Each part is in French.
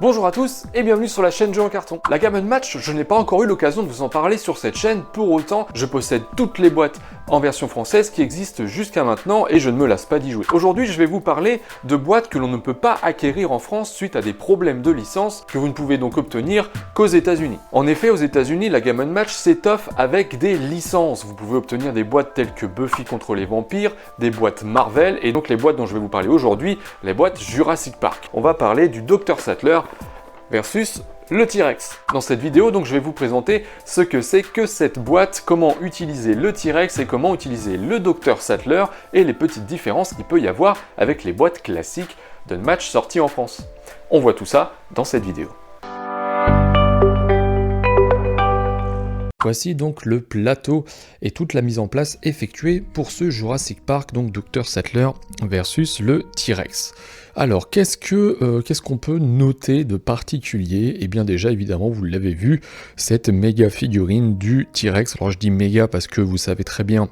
Bonjour à tous et bienvenue sur la chaîne Jeux en carton. La gamme Match, je n'ai pas encore eu l'occasion de vous en parler sur cette chaîne, pour autant je possède toutes les boîtes en version française qui existent jusqu'à maintenant et je ne me lasse pas d'y jouer. Aujourd'hui je vais vous parler de boîtes que l'on ne peut pas acquérir en France suite à des problèmes de licence que vous ne pouvez donc obtenir qu'aux États-Unis. En effet, aux États-Unis, la gamme Match s'étoffe avec des licences. Vous pouvez obtenir des boîtes telles que Buffy contre les vampires, des boîtes Marvel et donc les boîtes dont je vais vous parler aujourd'hui, les boîtes Jurassic Park. On va parler du Dr Sattler versus le T-Rex. Dans cette vidéo, donc, je vais vous présenter ce que c'est que cette boîte, comment utiliser le T-Rex et comment utiliser le Dr Sattler et les petites différences qu'il peut y avoir avec les boîtes classiques d'Unmatch sorties en France. On voit tout ça dans cette vidéo. Voici donc le plateau et toute la mise en place effectuée pour ce Jurassic Park, donc Dr Sattler versus le T-Rex. Alors, qu'est-ce qu'on peut noter de particulier? Eh bien déjà, évidemment, vous l'avez vu, cette méga figurine du T-Rex. Alors je dis méga parce que vous savez très bien,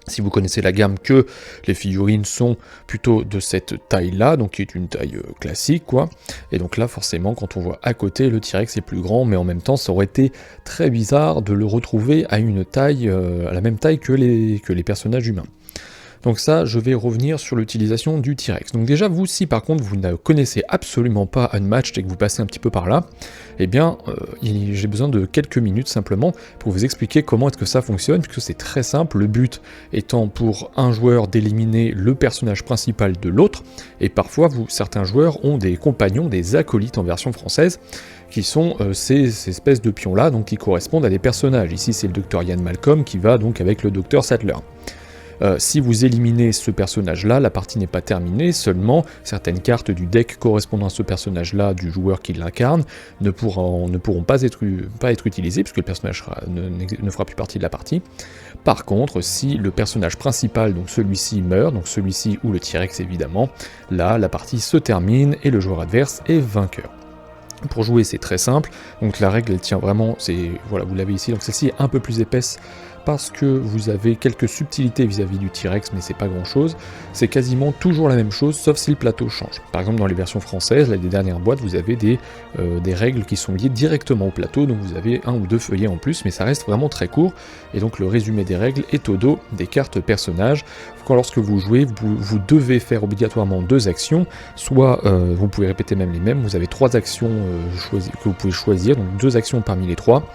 si vous connaissez la gamme, que les figurines sont plutôt de cette taille-là, donc qui est une taille classique, quoi. Et donc là, forcément, quand on voit à côté, le T-Rex est plus grand, mais en même temps, ça aurait été très bizarre de le retrouver à une taille, à la même taille que les personnages humains. Donc ça, je vais revenir sur l'utilisation du T-Rex. Donc déjà, vous, si par contre vous ne connaissez absolument pas Unmatched et que vous passez un petit peu par là, eh bien, j'ai besoin de quelques minutes simplement pour vous expliquer comment est-ce que ça fonctionne, puisque c'est très simple, le but étant pour un joueur d'éliminer le personnage principal de l'autre, et parfois, certains joueurs ont des compagnons, des acolytes en version française, qui sont ces espèces de pions-là, donc qui correspondent à des personnages. Ici, c'est le Dr Ian Malcolm qui va donc avec le Dr Sattler. Si vous éliminez ce personnage-là, la partie n'est pas terminée, seulement certaines cartes du deck correspondant à ce personnage-là, du joueur qui l'incarne, ne pourront pas être utilisées, puisque le personnage ne fera plus partie de la partie. Par contre, si le personnage principal, donc celui-ci, meurt, donc celui-ci ou le T-Rex évidemment, là, la partie se termine et le joueur adverse est vainqueur. Pour jouer, c'est très simple, donc la règle elle tient vraiment, voilà, vous l'avez ici, donc celle-ci est un peu plus épaisse parce que vous avez quelques subtilités vis-à-vis du T-Rex, mais c'est pas grand-chose. C'est quasiment toujours la même chose, sauf si le plateau change. Par exemple, dans les versions françaises, là, des dernières boîtes, vous avez des règles qui sont liées directement au plateau, donc vous avez un ou deux feuillets en plus, mais ça reste vraiment très court, et donc le résumé des règles est au dos des cartes personnages. Lorsque vous jouez, vous devez faire obligatoirement deux actions, soit vous pouvez répéter même les mêmes, vous avez trois actions que vous pouvez choisir, donc deux actions parmi les trois.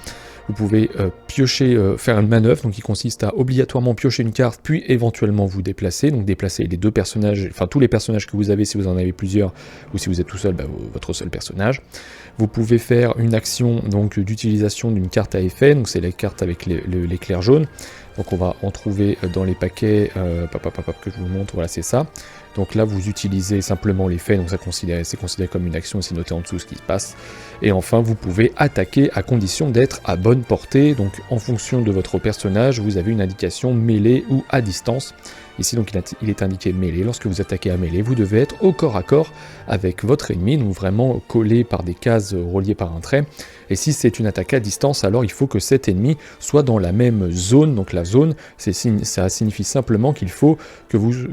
Vous pouvez faire une manœuvre, donc qui consiste à obligatoirement piocher une carte, puis éventuellement vous déplacer, donc déplacer les deux personnages, enfin tous les personnages que vous avez si vous en avez plusieurs, ou si vous êtes tout seul, votre seul personnage. Vous pouvez faire une action donc d'utilisation d'une carte à effet, donc c'est la carte avec l'éclair jaune. Donc on va en trouver dans les paquets, que je vous montre, voilà c'est ça. Donc là vous utilisez simplement l'effet, donc c'est considéré comme une action, c'est noté en dessous ce qui se passe. Et enfin vous pouvez attaquer à condition d'être à bonne portée, donc en fonction de votre personnage, vous avez une indication mêlée ou à distance. Ici donc il est indiqué mêlée, lorsque vous attaquez à mêlée, vous devez être au corps à corps avec votre ennemi, donc vraiment collé par des cases reliées par un trait. Et si c'est une attaque à distance, alors il faut que cet ennemi soit dans la même zone, donc la zone, ça signifie simplement qu'il faut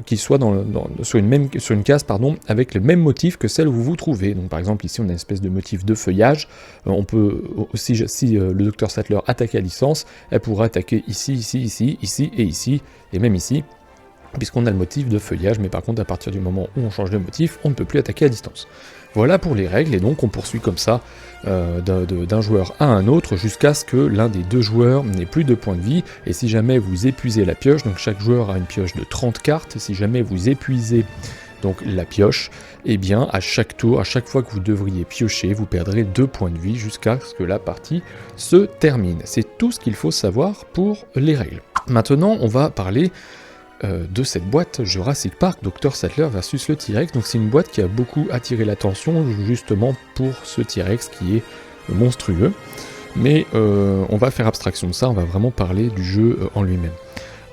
qu'il soit sur une case avec le même motif que celle où vous vous trouvez. Donc par exemple ici on a une espèce de motif de feuillage, on peut aussi, si le Dr Sattler attaque à distance, elle pourra attaquer ici, ici, et même ici, puisqu'on a le motif de feuillage, mais par contre à partir du moment où on change de motif, on ne peut plus attaquer à distance. Voilà pour les règles, et donc on poursuit comme ça d'un joueur à un autre jusqu'à ce que l'un des deux joueurs n'ait plus de points de vie, et si jamais vous épuisez la pioche, donc chaque joueur a une pioche de 30 cartes, si jamais vous épuisez donc la pioche, eh bien à chaque tour, à chaque fois que vous devriez piocher, vous perdrez 2 points de vie jusqu'à ce que la partie se termine. C'est tout ce qu'il faut savoir pour les règles. Maintenant, on va parler de cette boîte Jurassic Park Dr Sattler versus le T-Rex. Donc c'est une boîte qui a beaucoup attiré l'attention justement pour ce T-Rex qui est monstrueux. Mais on va faire abstraction de ça, on va vraiment parler du jeu en lui-même.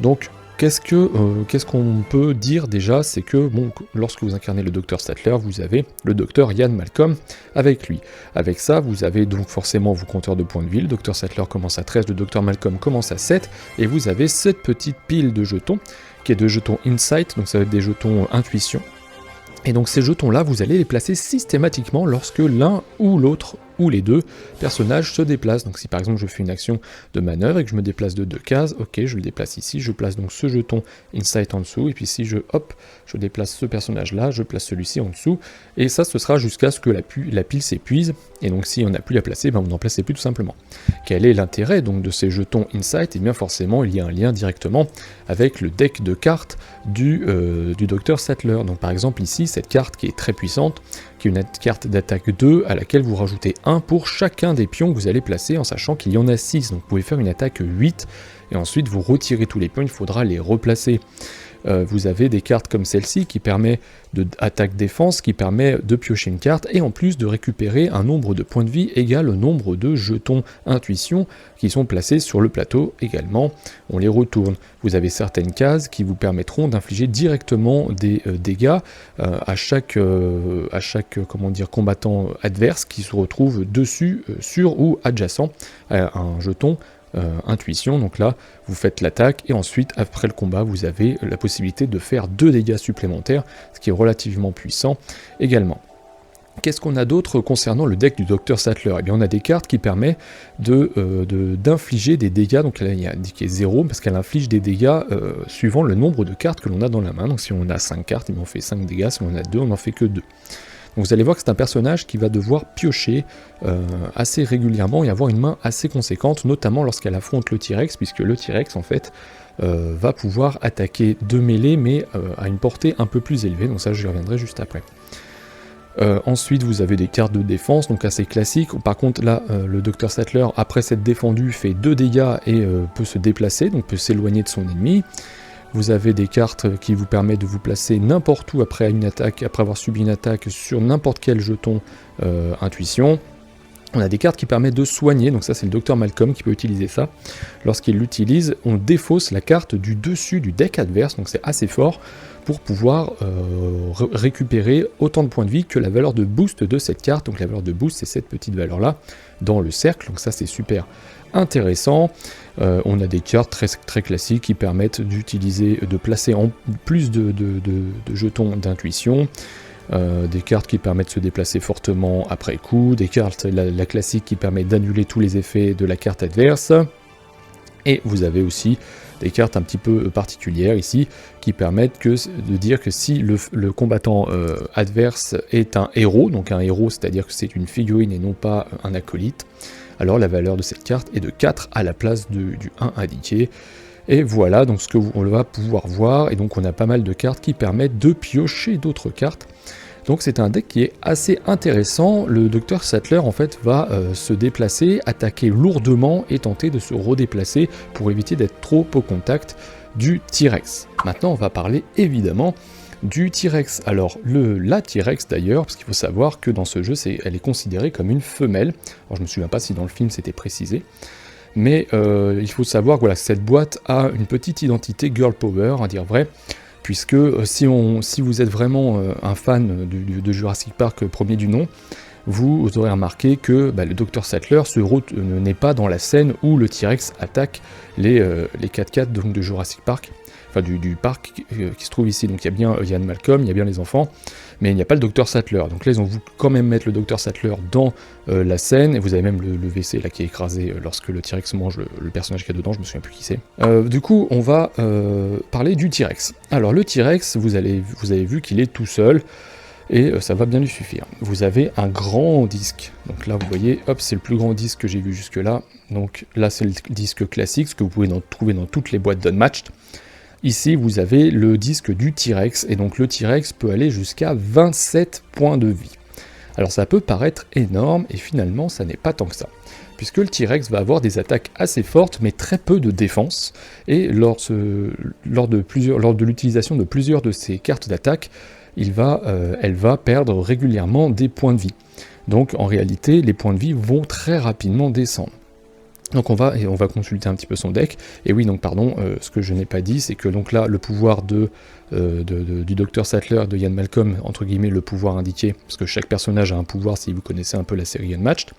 Donc qu'est-ce qu'on peut dire déjà, c'est que lorsque vous incarnez le Dr Sattler, vous avez le Dr Ian Malcolm avec lui. Avec ça, vous avez donc forcément vos compteurs de points de vie. Le Dr Sattler commence à 13, le Dr Malcolm commence à 7, et vous avez cette petite pile de jetons, qui est de jetons Insight, donc ça va être des jetons intuition. Et donc ces jetons-là, vous allez les placer systématiquement lorsque l'un ou l'autre, ou les deux personnages se déplacent. Donc si par exemple je fais une action de manœuvre et que je me déplace de 2 cases, ok, je le déplace ici, je place donc ce jeton Insight en dessous, et puis si je déplace ce personnage-là, je place celui-ci en dessous, et ça ce sera jusqu'à ce que la pile s'épuise, et donc si on n'a plus à placer, ben, vous n'en placez plus tout simplement. Quel est l'intérêt donc de ces jetons Insight? Et bien forcément il y a un lien directement avec le deck de cartes du Dr Sattler. Donc par exemple ici, cette carte qui est très puissante, qui est une carte d'attaque 2 à laquelle vous rajoutez 1 pour chacun des pions que vous allez placer, en sachant qu'il y en a 6, donc vous pouvez faire une attaque 8, et ensuite vous retirez tous les pions, il faudra les replacer. Vous avez des cartes comme celle-ci qui permet d'attaque-défense, qui permet de piocher une carte, et en plus de récupérer un nombre de points de vie égal au nombre de jetons intuition qui sont placés sur le plateau également. On les retourne. Vous avez certaines cases qui vous permettront d'infliger directement des dégâts à chaque combattant adverse qui se retrouve dessus, sur ou adjacent à un jeton intuition. Donc là vous faites l'attaque et ensuite après le combat vous avez la possibilité de faire 2 dégâts supplémentaires, ce qui est relativement puissant également. Qu'est-ce qu'on a d'autre concernant le deck du Dr Sattler? Eh bien on a des cartes qui permettent d'infliger des dégâts, donc là il y a indiqué 0 parce qu'elle inflige des dégâts suivant le nombre de cartes que l'on a dans la main. Donc si on a 5 cartes, on fait 5 dégâts, si on en a 2, on n'en fait que 2. Donc vous allez voir que c'est un personnage qui va devoir piocher assez régulièrement et avoir une main assez conséquente, notamment lorsqu'elle affronte le T-Rex, puisque le T-Rex en fait va pouvoir attaquer de mêlée, mais à une portée un peu plus élevée, donc ça j'y reviendrai juste après. Ensuite vous avez des cartes de défense, donc assez classiques. Par contre là, le Dr Sattler, après s'être défendu, fait 2 dégâts et peut se déplacer, donc peut s'éloigner de son ennemi. Vous avez des cartes qui vous permettent de vous placer n'importe où après une attaque, après avoir subi une attaque sur n'importe quel jeton intuition. On a des cartes qui permettent de soigner, donc ça c'est le Dr Malcolm qui peut utiliser ça. Lorsqu'il l'utilise, on défausse la carte du dessus du deck adverse, donc c'est assez fort pour pouvoir récupérer autant de points de vie que la valeur de boost de cette carte. Donc la valeur de boost c'est cette petite valeur là dans le cercle, donc ça c'est super intéressant. On a des cartes très classiques qui permettent de placer en plus de jetons d'intuition, des cartes qui permettent de se déplacer fortement après coup, des cartes, la classique qui permet d'annuler tous les effets de la carte adverse, et vous avez aussi des cartes un petit peu particulières ici qui permettent de dire que si le combattant adverse est un héros, donc un héros c'est-à-dire que c'est une figurine et non pas un acolyte, alors la valeur de cette carte est de 4 à la place du 1 indiqué. Et voilà donc ce qu'on va pouvoir voir, et donc on a pas mal de cartes qui permettent de piocher d'autres cartes. Donc c'est un deck qui est assez intéressant. Le Dr Sattler en fait va se déplacer, attaquer lourdement et tenter de se redéplacer pour éviter d'être trop au contact du T-Rex. Maintenant on va parler évidemment du T-Rex. Alors la T-Rex d'ailleurs, parce qu'il faut savoir que dans ce jeu elle est considérée comme une femelle. Alors je me souviens pas si dans le film c'était précisé, mais il faut savoir que voilà, cette boîte a une petite identité girl power, à dire vrai, puisque si vous êtes vraiment un fan de Jurassic Park premier du nom, vous aurez remarqué que le Dr Sattler n'est pas dans la scène où le T-Rex attaque les 4x4 donc, de Jurassic Park, enfin du parc qui se trouve ici. Donc il y a bien Ian Malcolm, il y a bien les enfants, mais il n'y a pas le Dr Sattler. Donc là ils ont voulu quand même mettre le Dr Sattler dans la scène, et vous avez même le WC là qui est écrasé lorsque le T-Rex mange le personnage qu'il y a dedans, je me souviens plus qui c'est. Du coup on va parler du T-Rex. Alors le T-Rex, vous avez vu qu'il est tout seul, et ça va bien lui suffire. Vous avez un grand disque, donc là vous voyez, hop, c'est le plus grand disque que j'ai vu jusque là. Donc là c'est le disque classique, ce que vous pouvez trouver dans toutes les boîtes d'Unmatched. Ici vous avez le disque du T-Rex, et donc le T-Rex peut aller jusqu'à 27 points de vie. Alors ça peut paraître énorme, et finalement ça n'est pas tant que ça, puisque le T-Rex va avoir des attaques assez fortes mais très peu de défense, et lors de l'utilisation de plusieurs de ces cartes d'attaque, elle va perdre régulièrement des points de vie. Donc en réalité, les points de vie vont très rapidement descendre. Donc on va consulter un petit peu son deck. Et oui, donc pardon, ce que je n'ai pas dit, c'est que donc là, le pouvoir du Dr Sattler, de Ian Malcolm, entre guillemets, le pouvoir indiqué, parce que chaque personnage a un pouvoir si vous connaissez un peu la série Unmatched,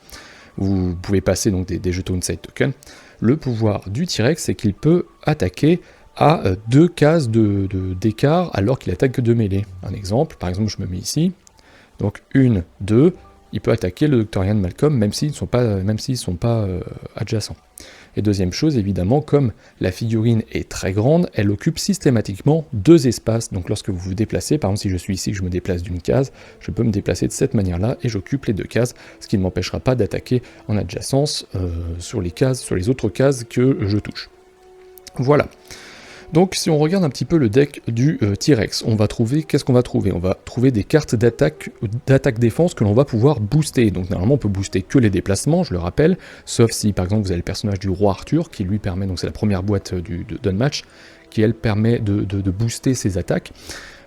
vous pouvez passer donc des jetons Insight Token. Le pouvoir du T-Rex, c'est qu'il peut attaquer à 2 cases d'écart alors qu'il attaque que de mêlée. Un exemple, par exemple je me mets ici, donc 1, 2, il peut attaquer le Dr. Ian Malcolm même s'ils ne sont pas adjacents. Et deuxième chose, évidemment, comme la figurine est très grande, elle occupe systématiquement 2 espaces. Donc lorsque vous vous déplacez, par exemple si je suis ici, que je me déplace d'une case, je peux me déplacer de cette manière-là et j'occupe les 2 cases, ce qui ne m'empêchera pas d'attaquer en adjacence sur les autres cases que je touche. Voilà. Donc si on regarde un petit peu le deck du T-Rex, on va trouver, qu'est-ce qu'on va trouver? On va trouver des cartes d'attaque-défense que l'on va pouvoir booster. Donc normalement on peut booster que les déplacements, je le rappelle, sauf si par exemple vous avez le personnage du roi Arthur, qui lui permet, donc c'est la première boîte d'un match, qui elle permet de booster ses attaques.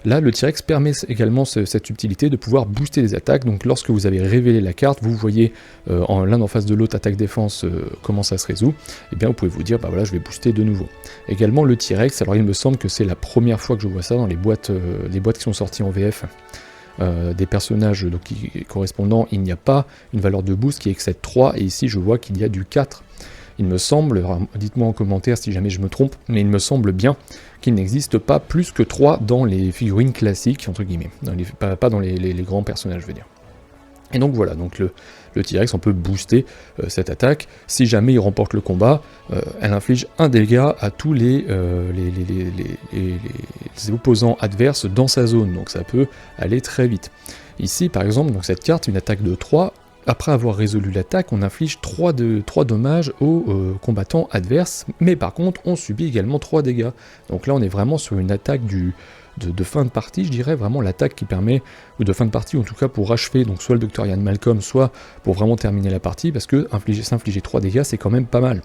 Là, le T-Rex permet également cette subtilité de pouvoir booster les attaques. Donc lorsque vous avez révélé la carte, vous voyez l'un en face de l'autre attaque-défense comment ça se résout, et bien vous pouvez vous dire, bah voilà, je vais booster de nouveau. Également le T-Rex, alors il me semble que c'est la première fois que je vois ça dans les boîtes qui sont sorties en VF. Des personnages donc, correspondant, il n'y a pas une valeur de boost qui excède 3, et ici je vois qu'il y a du 4. Il me semble, dites-moi en commentaire si jamais je me trompe, mais il me semble bien qu'il n'existe pas plus que 3 dans les figurines classiques, entre guillemets, pas dans les grands personnages, je veux dire. Et donc voilà, donc le T-Rex, on peut booster cette attaque. Si jamais il remporte le combat, elle inflige un dégât à tous les opposants adverses dans sa zone, donc ça peut aller très vite. Ici, par exemple, donc cette carte, une attaque de 3, après avoir résolu l'attaque, on inflige 3 dommages aux combattants adverses, mais par contre, on subit également 3 dégâts. Donc là, on est vraiment sur une attaque de fin de partie, je dirais, vraiment l'attaque qui permet, ou de fin de partie, en tout cas pour achever, donc soit le Dr. Ian Malcolm, soit pour vraiment terminer la partie, parce que s'infliger 3 dégâts, c'est quand même pas mal.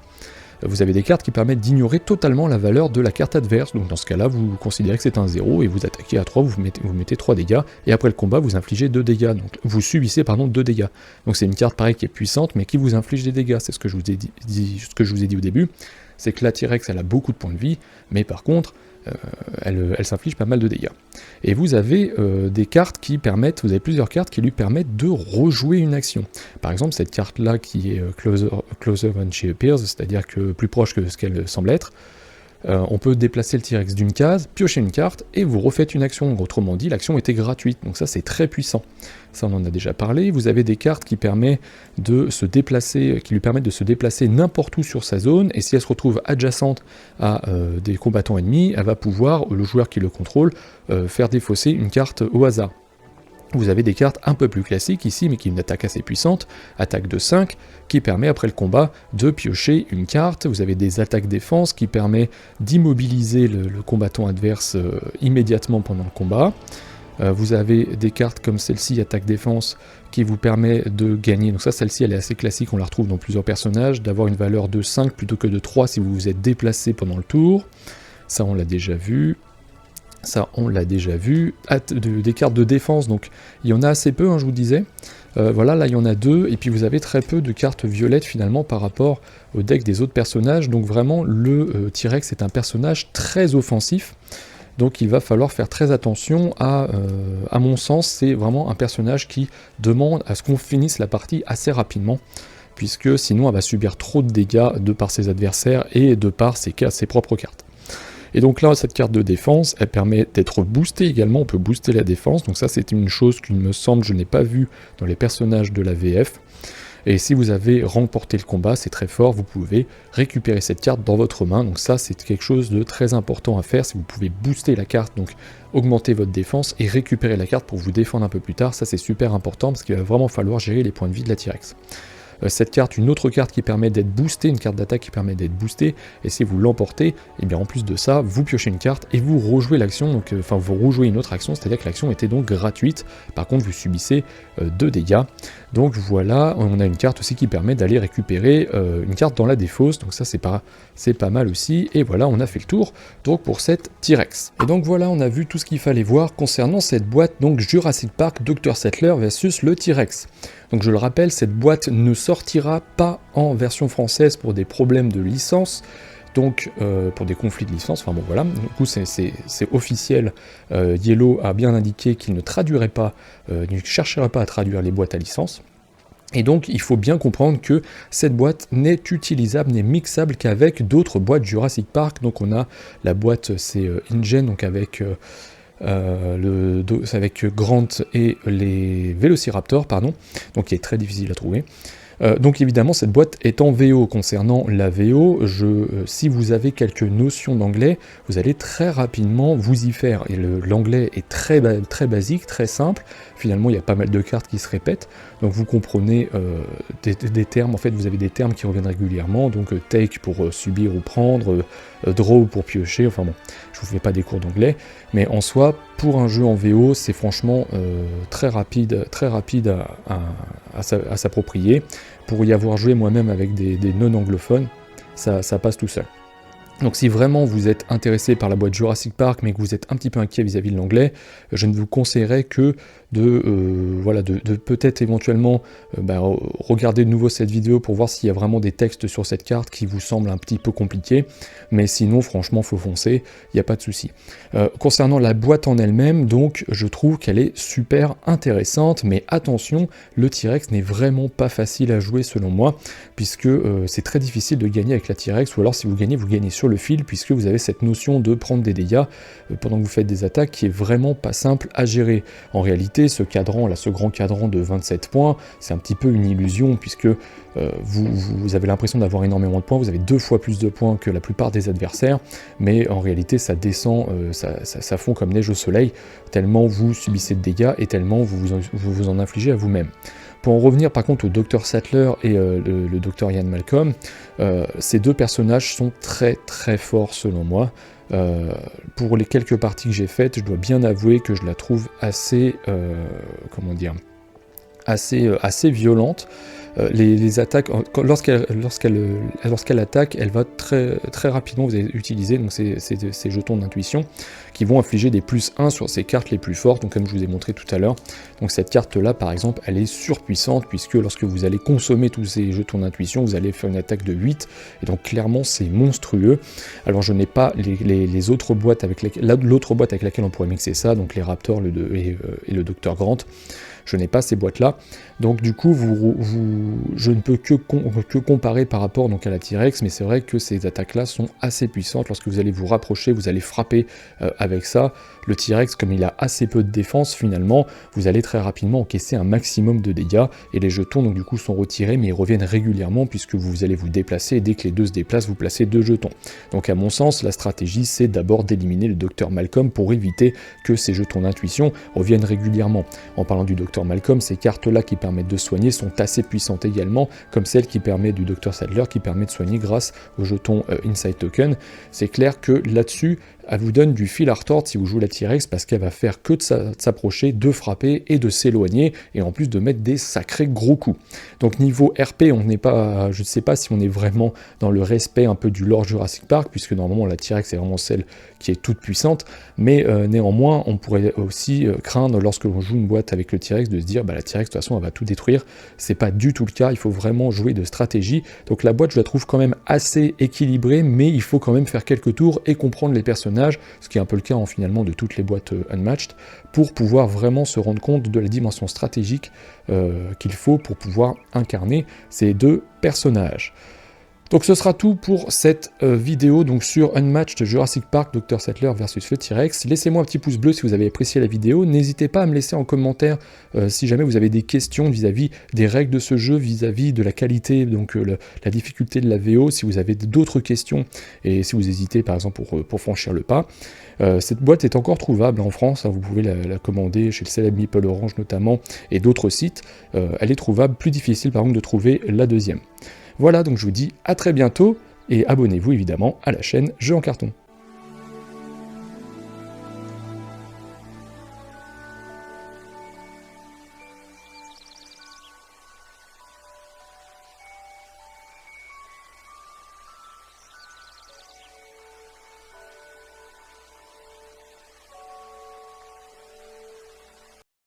Vous avez des cartes qui permettent d'ignorer totalement la valeur de la carte adverse, donc dans ce cas-là, vous considérez que c'est un 0, et vous attaquez à 3, vous mettez 3 dégâts, et après le combat, vous infligez 2 dégâts, donc vous subissez, 2 dégâts. Donc c'est une carte, pareil, qui est puissante, mais qui vous inflige des dégâts, c'est ce que je vous ai dit au début, c'est que la T-Rex, elle a beaucoup de points de vie, mais par contre, elle s'inflige pas mal de dégâts. Et vous avez des cartes qui permettent, vous avez plusieurs cartes qui lui permettent de rejouer une action. Par exemple, cette carte-là qui est closer than she appears, c'est-à-dire que plus proche que ce qu'elle semble être, on peut déplacer le T-Rex d'une case, piocher une carte, et vous refaites une action. Autrement dit, l'action était gratuite, donc ça c'est très puissant. Ça on en a déjà parlé. Vous avez des cartes qui lui permettent de se déplacer n'importe où sur sa zone, et si elle se retrouve adjacente à des combattants ennemis, elle va pouvoir, le joueur qui le contrôle, faire défausser une carte au hasard. Vous avez des cartes un peu plus classiques ici, mais qui ont une attaque assez puissante, attaque de 5, qui permet après le combat de piocher une carte. Vous avez des attaques défense qui permet d'immobiliser le combattant adverse immédiatement pendant le combat. Vous avez des cartes comme celle-ci, attaque défense, qui vous permet de gagner. Donc ça, celle-ci, elle est assez classique, on la retrouve dans plusieurs personnages, d'avoir une valeur de 5 plutôt que de 3 si vous vous êtes déplacé pendant le tour. Ça, on l'a déjà vu. Des cartes de défense, donc il y en a assez peu, je vous disais. Voilà, là il y en a 2, et puis vous avez très peu de cartes violettes finalement par rapport au deck des autres personnages, donc vraiment le T-Rex est un personnage très offensif, donc il va falloir faire très attention à mon sens, c'est vraiment un personnage qui demande à ce qu'on finisse la partie assez rapidement, puisque sinon elle va subir trop de dégâts de par ses adversaires et de par ses propres cartes. Et donc là, cette carte de défense, elle permet d'être boostée également, on peut booster la défense, donc ça c'est une chose qu'il me semble, je n'ai pas vu dans les personnages de la VF. Et si vous avez remporté le combat, c'est très fort, vous pouvez récupérer cette carte dans votre main, donc ça c'est quelque chose de très important à faire, si vous pouvez booster la carte, donc augmenter votre défense et récupérer la carte pour vous défendre un peu plus tard, ça c'est super important parce qu'il va vraiment falloir gérer les points de vie de la T-Rex. Cette carte, une autre carte qui permet d'être boostée, une carte d'attaque qui permet d'être boostée, et si vous l'emportez, et bien en plus de ça, vous piochez une carte et vous rejouez l'action, donc vous rejouez une autre action, c'est-à-dire que l'action était donc gratuite, par contre vous subissez 2 dégâts, donc voilà, on a une carte aussi qui permet d'aller récupérer une carte dans la défausse, donc ça c'est pas mal aussi, et voilà, on a fait le tour, donc pour cette T-Rex. Et donc voilà, on a vu tout ce qu'il fallait voir concernant cette boîte, donc Jurassic Park Dr. Sattler versus le T-Rex. Donc je le rappelle, cette boîte ne sortira pas en version française pour des problèmes de licence, donc pour des conflits de licence, enfin bon voilà, du coup c'est officiel, Yellow a bien indiqué qu'il ne traduirait pas, ne chercherait pas à traduire les boîtes à licence. Et donc il faut bien comprendre que cette boîte n'est utilisable, n'est mixable qu'avec d'autres boîtes Jurassic Park. Donc on a la boîte, c'est InGen, donc avec avec Grant et les Vélociraptors, pardon, donc qui est très difficile à trouver. Donc évidemment cette boîte est en VO. Concernant la VO, si vous avez quelques notions d'anglais, vous allez très rapidement vous y faire. Et l'anglais est très basique, très simple. Finalement il y a pas mal de cartes qui se répètent, donc vous comprenez des termes. En fait vous avez des termes qui reviennent régulièrement, donc take pour subir ou prendre, draw pour piocher, enfin bon, je vous fais pas des cours d'anglais, mais en soi, pour un jeu en VO, c'est franchement très rapide à s'approprier. Pour y avoir joué moi-même avec des non-anglophones, ça passe tout seul. Donc si vraiment vous êtes intéressé par la boîte Jurassic Park, mais que vous êtes un petit peu inquiet vis-à-vis de l'anglais, je ne vous conseillerais que de peut-être éventuellement regarder de nouveau cette vidéo pour voir s'il y a vraiment des textes sur cette carte qui vous semblent un petit peu compliqués, mais sinon franchement faut foncer, il n'y a pas de souci. Concernant la boîte en elle-même, donc je trouve qu'elle est super intéressante, mais attention, le T-Rex n'est vraiment pas facile à jouer selon moi, puisque c'est très difficile de gagner avec la T-Rex, ou alors si vous gagnez sur le fil, puisque vous avez cette notion de prendre des dégâts pendant que vous faites des attaques qui est vraiment pas simple à gérer. En réalité, ce cadran là, ce grand cadran de 27 points, c'est un petit peu une illusion, puisque vous avez l'impression d'avoir énormément de points, vous avez 2 fois plus de points que la plupart des adversaires, mais en réalité ça descend, ça fond comme neige au soleil, tellement vous subissez de dégâts et tellement vous en infligez à vous-même. Pour en revenir par contre au Dr Sattler et le Dr Ian Malcolm, ces deux personnages sont très très forts selon moi. Pour les quelques parties que j'ai faites, je dois bien avouer que je la trouve assez, assez violente. Les attaques, lorsqu'elle attaque, elle va très rapidement vous allez utiliser donc ces jetons d'intuition qui vont infliger des +1 sur ces cartes les plus fortes, donc comme je vous ai montré tout à l'heure. Donc cette carte là par exemple, elle est surpuissante, puisque lorsque vous allez consommer tous ces jetons d'intuition, vous allez faire une attaque de 8, et donc clairement c'est monstrueux. Alors je n'ai pas les autres boîtes l'autre boîte avec laquelle on pourrait mixer ça, donc les Raptors et le Dr Grant. Je n'ai pas ces boîtes-là, donc du coup, je ne peux que comparer par rapport donc, à la T-Rex, mais c'est vrai que ces attaques-là sont assez puissantes. Lorsque vous allez vous rapprocher, vous allez frapper avec ça. Le T-Rex, comme il a assez peu de défense, finalement, vous allez très rapidement encaisser un maximum de dégâts, et les jetons, donc du coup, sont retirés, mais ils reviennent régulièrement, puisque vous allez vous déplacer, et dès que les deux se déplacent, vous placez 2 jetons. Donc à mon sens, la stratégie, c'est d'abord d'éliminer le Dr Malcolm pour éviter que ces jetons d'intuition reviennent régulièrement. En parlant du Dr Malcolm, ces cartes-là qui permettent de soigner sont assez puissantes également, comme celle qui permet du Dr Sattler qui permet de soigner grâce au jeton Inside Token. C'est clair que là-dessus, elle vous donne du fil à retordre si vous jouez la T-Rex, parce qu'elle va faire que de s'approcher, de frapper et de s'éloigner, et en plus de mettre des sacrés gros coups. Donc niveau RP, on n'est pas, je ne sais pas si on est vraiment dans le respect un peu du lore Jurassic Park, puisque normalement la T-Rex est vraiment celle qui est toute puissante, mais néanmoins on pourrait aussi craindre lorsque l'on joue une boîte avec le T-Rex de se dire bah la T-Rex de toute façon elle va tout détruire. C'est pas du tout le cas, il faut vraiment jouer de stratégie. Donc la boîte je la trouve quand même assez équilibrée, mais il faut quand même faire quelques tours et comprendre les personnages, ce qui est un peu le cas finalement de toutes les boîtes Unmatched, pour pouvoir vraiment se rendre compte de la dimension stratégique qu'il faut pour pouvoir incarner ces deux personnages. Donc ce sera tout pour cette vidéo donc sur Unmatched Jurassic Park Dr Sattler versus le T-Rex. Laissez-moi un petit pouce bleu si vous avez apprécié la vidéo. N'hésitez pas à me laisser en commentaire si jamais vous avez des questions vis-à-vis des règles de ce jeu, vis-à-vis de la qualité, donc la difficulté de la VO, si vous avez d'autres questions et si vous hésitez par exemple pour franchir le pas. Cette boîte est encore trouvable en France, hein, vous pouvez la commander chez le célèbre Meeple Orange notamment et d'autres sites. Elle est trouvable, plus difficile par contre de trouver la deuxième. Voilà, donc je vous dis à très bientôt, et abonnez-vous évidemment à la chaîne Jeux en Carton.